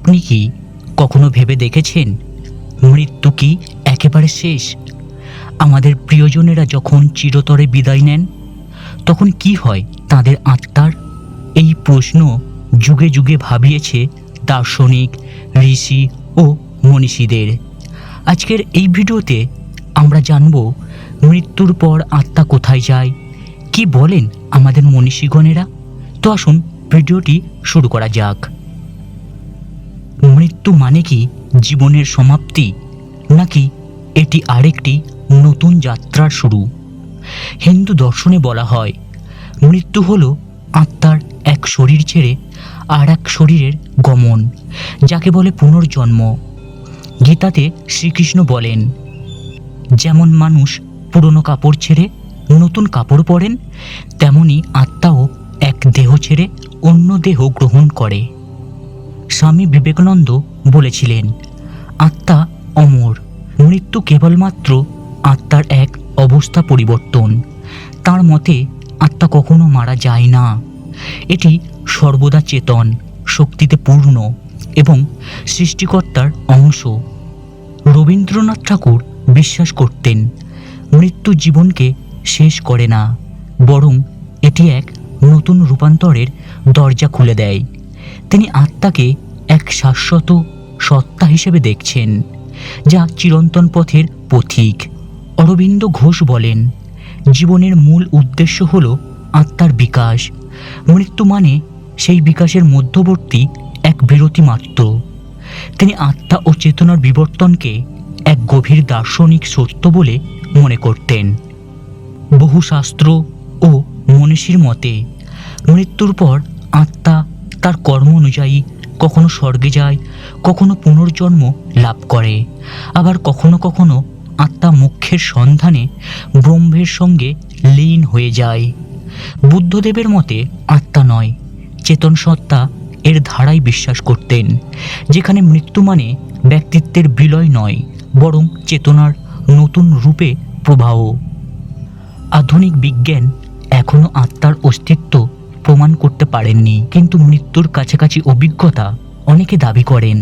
আপনি কি কখনো ভেবে দেখেছেন মৃত্যু কি একেবারে শেষ? আমাদের প্রিয়জনেরা যখন চিরতরে বিদায় নেন তখন কি হয় তাদের আত্মার? এই প্রশ্ন যুগে যুগে ভাবিয়েছে দার্শনিক, ঋষি ও মনীষীদের। আজকের এই ভিডিওতে আমরা জানব মৃত্যুর পর আত্মা কোথায় যায়, কি বলেন আমাদের মনীষীগণেরা। তো আসুন ভিডিওটি শুরু করা যাক। মৃত্যু মানে কি জীবনের সমাপ্তি, নাকি এটি আরেকটি নতুন যাত্রার শুরু? হিন্দু দর্শনে বলা হয় মৃত্যু হলো আত্মার এক শরীর ছেড়ে আর এক শরীরের গমন, যাকে বলে পুনর্জন্ম। গীতাতে শ্রীকৃষ্ণ বলেন, যেমন মানুষ পুরনো কাপড় ছেড়ে নতুন কাপড় পরেন, তেমনি আত্মাও এক দেহ ছেড়ে অন্য দেহ গ্রহণ করে। স্বামী বিবেকানন্দ বলেছিলেন, আত্মা অমর, মৃত্যু কেবলমাত্র আত্মার এক অবস্থা পরিবর্তন। তার মতে আত্মা কখনো মারা যায় না, এটি সর্বদা চেতন, শক্তিতে পূর্ণ এবং সৃষ্টিকর্তার অংশ। রবীন্দ্রনাথ ঠাকুর বিশ্বাস করতেন মৃত্যু জীবনকে শেষ করে না, বরং এটি এক নতুন রূপান্তরের দরজা খুলে দেয়। তিনি আত্মাকে এক শাশ্বত সত্তা হিসেবে দেখছেন, যা চিরন্তন পথের পথিক। অরবিন্দ ঘোষ বলেন, জীবনের মূল উদ্দেশ্য হল আত্মার বিকাশ। মৃত্যু মানে সেই বিকাশের মধ্যবর্তী এক বিরতি মাত্র। তিনি আত্মা ও চেতনার বিবর্তনকে এক গভীর দার্শনিক সত্য বলে মনে করতেন। বহু শাস্ত্র ও মনীষীর মতে মৃত্যুর পর আত্মা তার কর্ম অনুযায়ী কখনো স্বর্গে যায়, কখনো পুনর্জন্ম লাভ করে, আবার কখনো কখনো আত্মা মোক্ষের সন্ধানে ব্রহ্মের সঙ্গে লীন হয়ে যায়। বুদ্ধদেবের মতে আত্মা নয়, চেতন সত্তা এর ধারায় বিশ্বাস করতেন, যেখানে মৃত্যু মানে ব্যক্তিত্বের বিলয় নয়, বরং চেতনার নতুন রূপে প্রবাহ। আধুনিক বিজ্ঞান এখনও আত্মার অস্তিত্ব প্রমাণ করতে পারেননি, কিন্তু মৃত্যুর কাছাকাছি অভিজ্ঞতা অনেকে দাবি করেন।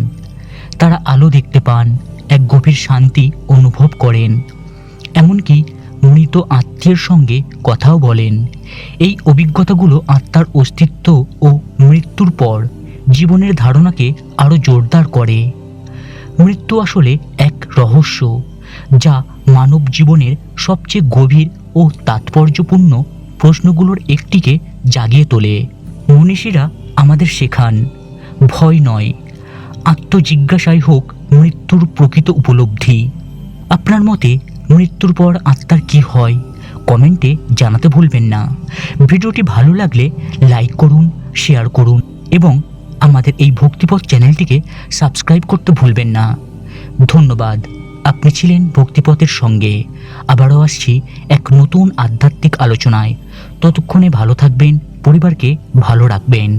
তারা আলো দেখতে পান, এক গভীর শান্তি অনুভব করেন, এমনকি মৃত আত্মীয়ের সঙ্গে কথাও বলেন। এই অভিজ্ঞতাগুলো আত্মার অস্তিত্ব ও মৃত্যুর পর জীবনের ধারণাকে আরও জোরদার করে। মৃত্যু আসলে এক রহস্য, যা মানব জীবনের সবচেয়ে গভীর ও তাৎপর্যপূর্ণ প্রশ্নগুলোর একটিকে জাগিয়ে তোলে। মনীষীরা আমাদের শেখান, ভয় নয়, আত্মজিজ্ঞাসাই হোক মৃত্যুর প্রকৃত উপলব্ধি। আপনার মতে মৃত্যুর পর আত্মার কি হয়? কমেন্টে জানাতে ভুলবেন না। ভিডিওটি ভালো লাগলে লাইক করুন, শেয়ার করুন এবং আমাদের এই ভক্তিপথ চ্যানেলটিকে সাবস্ক্রাইব করতে ভুলবেন না। ধন্যবাদ। আপনি ছিলেন ভক্তিপথের সঙ্গে। আবারও আসছি এক নতুন আধ্যাত্মিক আলোচনায়। ততক্ষণে ভালো থাকবেন, পরিবারকে ভালো রাখবেন।